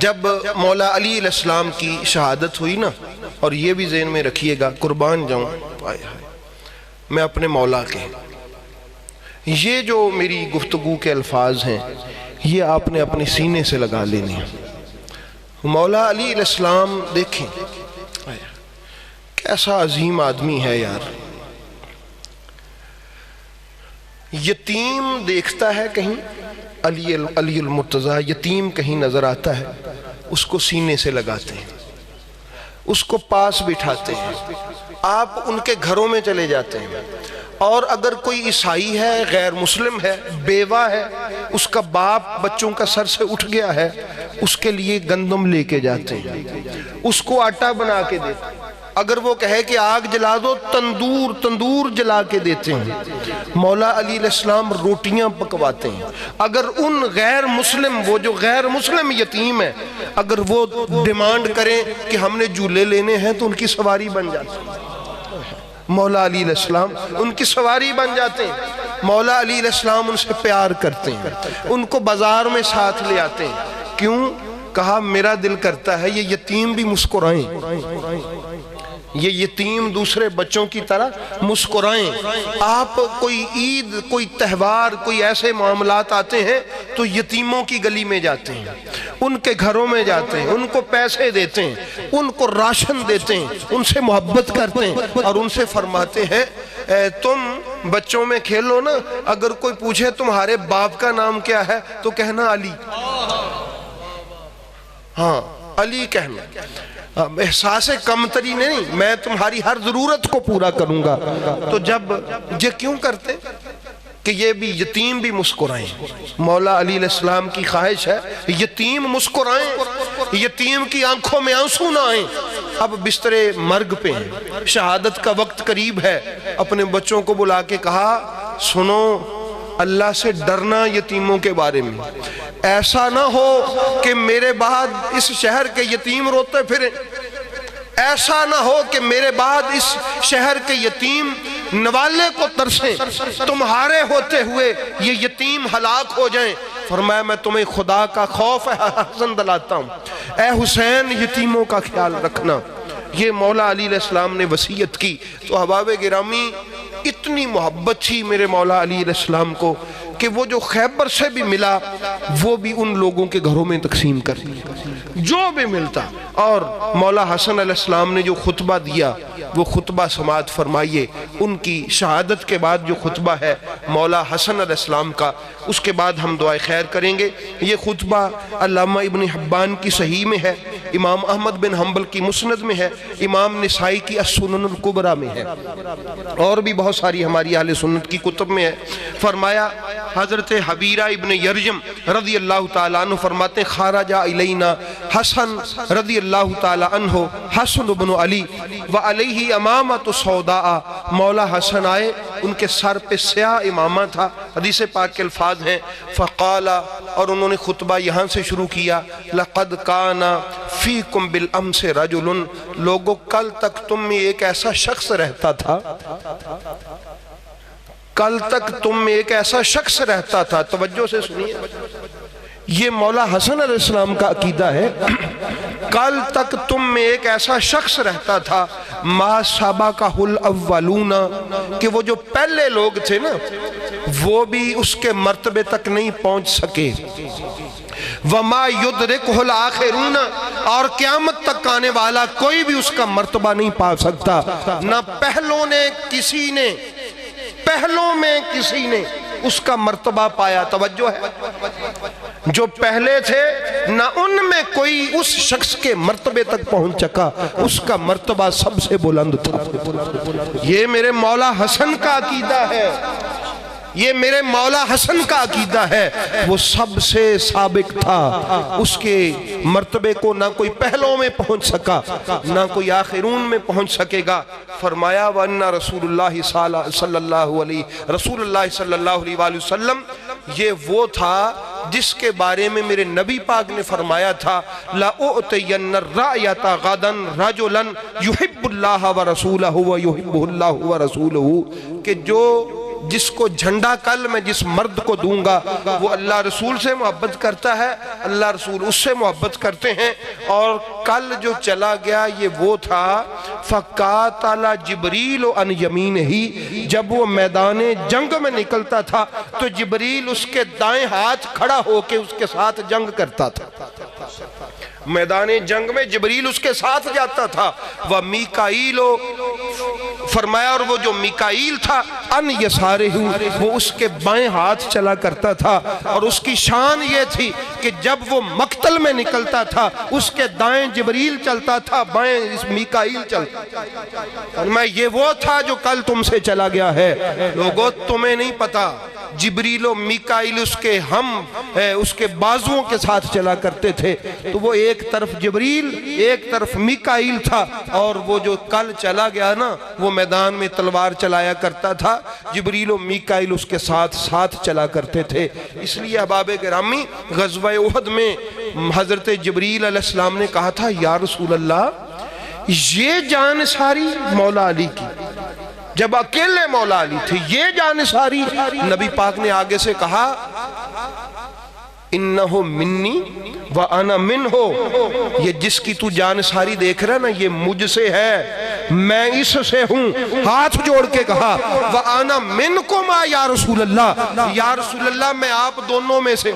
جب مولا علی علیہ السلام کی شہادت ہوئی نا، اور یہ بھی ذہن میں رکھیے گا، قربان جاؤں میں اپنے مولا کے، یہ جو میری گفتگو کے الفاظ ہیں یہ آپ نے اپنے سینے سے لگا لینے ہیں۔ مولا علی علیہ السلام دیکھیں کیسا عظیم آدمی ہے یار۔ یتیم دیکھتا ہے کہیں، علی المرتضیٰ یتیم کہیں نظر آتا ہے، اس کو سینے سے لگاتے ہیں، اس کو پاس بٹھاتے ہیں، آپ ان کے گھروں میں چلے جاتے ہیں، اور اگر کوئی عیسائی ہے، غیر مسلم ہے، بیوہ ہے، اس کا باپ بچوں کا سر سے اٹھ گیا ہے، اس کے لیے گندم لے کے جاتے ہیں، اس کو آٹا بنا کے دیتے ہیں، اگر وہ کہے کہ آگ جلا دو تندور جلا کے دیتے ہیں، مولا علی علیہ السلام روٹیاں پکواتے ہیں۔ اگر ان غیر مسلم، وہ جو غیر مسلم یتیم ہے، اگر وہ ڈیمانڈ کریں کہ ہم نے جھولے لینے ہیں تو ان کی سواری بن جاتے ہیں، مولا علی علیہ السلام ان کی سواری بن جاتے ہیں۔ مولا علی علیہ السلام ان سے پیار کرتے ہیں، ان کو بازار میں ساتھ لے آتے ہیں۔ کیوں؟ کہا میرا دل کرتا ہے یہ یتیم بھی مسکرائیں، یہ یتیم دوسرے بچوں کی طرح مسکرائیں۔ آپ کوئی عید، کوئی تہوار، کوئی ایسے معاملات آتے ہیں تو یتیموں کی گلی میں جاتے ہیں، ان کے گھروں میں جاتے ہیں، ان کو پیسے دیتے ہیں، ان کو راشن دیتے ہیں، ان سے محبت کرتے ہیں، اور ان سے فرماتے ہیں تم بچوں میں کھیلو نا، اگر کوئی پوچھے تمہارے باپ کا نام کیا ہے تو کہنا علی، ہاں علی کہنا، احساس کمتری نہیں، میں تمہاری ہر ضرورت کو پورا کروں گا۔ تو جب یہ کیوں کرتے کہ یہ بھی یتیم بھی مسکرائیں؟ مولا علی علیہ السلام کی خواہش ہے یتیم مسکرائیں، یتیم کی آنکھوں میں آنسو نہ آئیں۔ اب بستر مرگ پہ ہیں، شہادت کا وقت قریب ہے، اپنے بچوں کو بلا کے کہا سنو اللہ سے ڈرنا یتیموں کے بارے میں، ایسا نہ ہو کہ میرے بعد اس شہر کے یتیم روتے پھریں، ایسا نہ ہو کہ میرے بعد اس شہر کے یتیم نوالے کو ترسیں، تمہارے ہوتے ہوئے یہ یتیم ہلاک ہو جائیں۔ فرمایا میں تمہیں خدا کا خوف حسن دلاتا ہوں، اے حسین یتیموں کا خیال رکھنا۔ یہ مولا علی علیہ السلام نے وصیت کی۔ تو احباب گرامی اتنی محبت تھی میرے مولا علی علیہ السلام کو کہ وہ جو خیبر سے بھی ملا وہ بھی ان لوگوں کے گھروں میں تقسیم کر دیا جو بھی ملتا۔ اور مولا حسن علیہ السلام نے جو خطبہ دیا وہ خطبہ سماعت فرمائیے، ان کی شہادت کے بعد جو خطبہ ہے مولا حسن علیہ السلام کا، اس کے بعد ہم دعائے خیر کریں گے۔ یہ خطبہ علامہ ابن حبان کی صحیح میں ہے، امام احمد بن حنبل کی مسند میں ہے، امام نسائی کی السنن الکبریٰ میں ہے، اور بھی بہت ساری ہماری اہل سنت کی کتب میں ہے۔ فرمایا حضرت حبیرہ ابن یرجم رضی اللہ تعالیٰ عنہ فرماتے ہیں خارج الینا حسن رضی اللہ تعالیٰ عنہ حسن بن علی وعلیہ امامۃ سوداء، مولا حسن آئے، ان کے سر پہ سیاہ امامہ تھا، حدیث پاک کے الفاظ ہیں، فقال، اور انہوں نے خطبہ یہاں سے شروع کیا، لقد کان فیکم بالامس رجل، لوگوں کل تک تم میں ایک ایسا شخص رہتا تھا، کل تک تم میں ایک ایسا شخص رہتا تھا۔ توجہ سے سنیے، یہ مولا حسن علیہ السلام کا عقیدہ ہے، کل تک تم میں ایک ایسا شخص رہتا تھا ما سبقہ الاولون، کہ وہ جو پہلے لوگ تھے نا وہ بھی اس کے مرتبے تک نہیں پہنچ سکے، وما یدرکہ الآخرون، اور قیامت تک آنے والا کوئی بھی اس کا مرتبہ نہیں پا سکتا۔ نہ پہلوں میں کسی نے اس کا مرتبہ پایا، توجہ ہے، جو پہلے تھے نہ ان میں کوئی اس شخص کے مرتبے تک پہنچ سکا، اس کا مرتبہ سب سے بلند تھا۔ یہ میرے مولا حسن کا عقیدہ ہے، یہ میرے مولا حسن کا عقیدہ ہے، وہ سب سے سابق تھا، اس کے مرتبے کو نہ کوئی پہلوں میں پہنچ سکا نہ کوئی آخرون میں پہنچ سکے گا۔ فرمایا وَأَنَّ رسول اللہ صلی اللہ علیہ وآلہ وسلم، یہ وہ تھا جس کے بارے میں میرے نبی پاک نے فرمایا تھا لَأُعْتِيَنَّ الرَّأْيَةَ غَدًا رَجُلًا يُحِبُّ اللَّهَ وَرَسُولَهُ وَيُحِبُّهُ اللَّهُ وَرَسُولُهُ، کہ جو جس کو جھنڈا کل میں جس مرد کو دوں گا وہ اللہ رسول سے محبت کرتا ہے، اللہ رسول اس سے محبت کرتے ہیں۔ اور کل جو چلا گیا یہ وہ تھا فَقَاتَلَ جِبْرِيلُ عَنْ يَمِينِهِ، جب وہ میدان جنگ میں نکلتا تھا تو جبریل اس کے دائیں ہاتھ کھڑا ہو کے اس کے ساتھ جنگ کرتا تھا۔ میدان جنگ میں جبریل اس کے ساتھ جاتا تھا۔ وَمِيكَائِيلُ، فرمایا اور وہ جو میکائیل تھا ان یسارہ، وہ اس کے بائیں ہاتھ چلا کرتا تھا، اور اس کی شان یہ تھی کہ جب وہ مقتل میں نکلتا تھا اس کے دائیں جبریل چلتا تھا، بائیں میکائیل چلتا تھا۔ فرمایا یہ وہ تھا جو کل تم سے چلا گیا ہے۔ لوگوں تمہیں نہیں پتا، جبریل و میکائیل اس کے اس کے بازوؤں کے ساتھ چلا کرتے تھے، تو وہ ایک طرف جبریل ایک طرف میکائیل تھا، اور وہ جو کل چلا گیا نا وہ میدان میں تلوار چلایا کرتا تھا، جبریل و میکائیل اس کے ساتھ ساتھ چلا کرتے تھے۔ اس لیے احباب گرامی غزوہ احد میں حضرت جبریل علیہ السلام نے کہا تھا یا رسول اللہ یہ جان ساری مولا علی کی، جب اکیلے مولا علی تھے، یہ جان ساری، نبی پاک نے آگے سے کہا انہو منی وانا منہو، یہ جس کی تو جان ساری دیکھ رہا نا یہ مجھ سے ہے، میں اس سے ہوں۔ ہاتھ جوڑ کے کہا وانا منکما یا رسول اللہ، یا رسول اللہ میں آپ دونوں میں سے،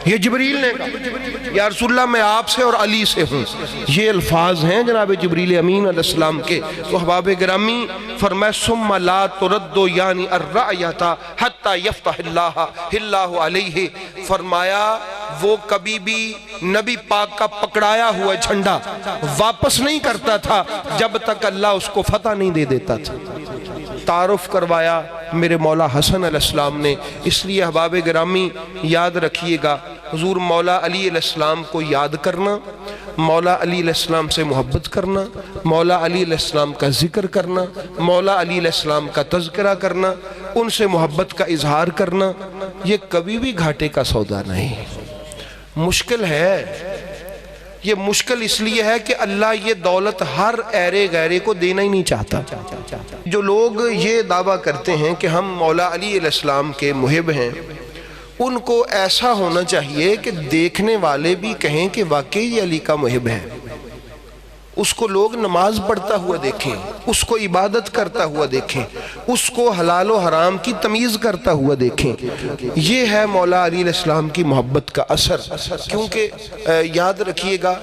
یہ جبریل نے کہا یا رسول اللہ میں آپ سے اور علی سے ہوں۔ یہ الفاظ ہیں جناب جبریل امین علیہ السلام کے۔ تو احباب گرامی فرمائے ثم لا ترد یعنی الرأیت حتی یفتح اللہ علیہ، فرمایا وہ کبھی بھی نبی پاک کا پکڑایا ہوا جھنڈا واپس نہیں کرتا تھا جب تک اللہ اس کو فتح نہیں دے دیتا تھا۔ تعارف کروایا میرے مولا حسن علیہ السلام نے۔ اس لیے احباب گرامی یاد رکھیے گا، حضور مولا علی علیہ السلام کو یاد کرنا، مولا علی علیہ السلام سے محبت کرنا، مولا علی علیہ السلام کا ذکر کرنا، مولا علی علیہ السلام کا تذکرہ کرنا، ان سے محبت کا اظہار کرنا، یہ کبھی بھی گھاٹے کا سودا نہیں۔ مشکل ہے، یہ مشکل اس لیے ہے کہ اللہ یہ دولت ہر ایرے غیرے کو دینا ہی نہیں چاہتا۔ جو لوگ یہ دعویٰ کرتے ہیں کہ ہم مولا علی علیہ السلام کے محب ہیں، ان کو ایسا ہونا چاہیے کہ دیکھنے والے بھی کہیں کہ واقعی یہ علی کا محب ہے، اس کو لوگ نماز پڑھتا ہوا دیکھیں، اس کو عبادت کرتا ہوا دیکھیں، اس کو حلال و حرام کی تمیز کرتا ہوا دیکھیں۔ یہ ہے مولا علی علیہ السلام کی محبت کا اثر۔ کیونکہ یاد رکھیے گا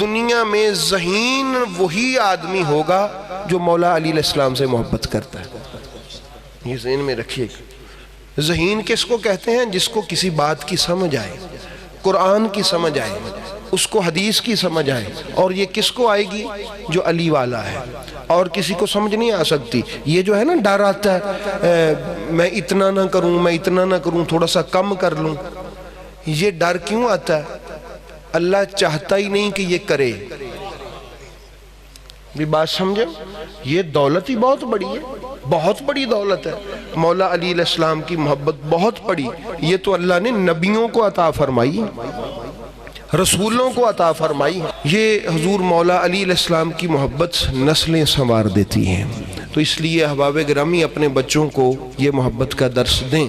دنیا میں ذہین وہی آدمی ہوگا جو مولا علی علیہ السلام سے محبت کرتا ہے، یہ ذہن میں رکھیے گا۔ ذہین کس کو کہتے ہیں؟ جس کو کسی بات کی سمجھ آئے، قرآن کی سمجھ آئے، اس کو حدیث کی سمجھ آئے، اور یہ کس کو آئے گی؟ جو علی والا ہے، اور کسی کو سمجھ نہیں آ سکتی۔ یہ جو ہے نا ڈر آتا ہے میں اتنا نہ کروں، میں اتنا نہ کروں، تھوڑا سا کم کر لوں، یہ ڈر کیوں آتا ہے؟ اللہ چاہتا ہی نہیں کہ یہ کرے۔ بھی بات سمجھے؟ یہ دولت ہی بہت بڑی ہے، بہت بڑی دولت ہے۔ مولا علی علیہ السلام کی محبت بہت بڑی، یہ تو اللہ نے نبیوں کو عطا فرمائی، رسولوں کو عطا فرمائی۔ یہ حضور مولا علی علیہ السلام کی محبت نسلیں سنوار دیتی ہیں۔ تو اس لیے احباب گرامی اپنے بچوں کو یہ محبت کا درس دیں۔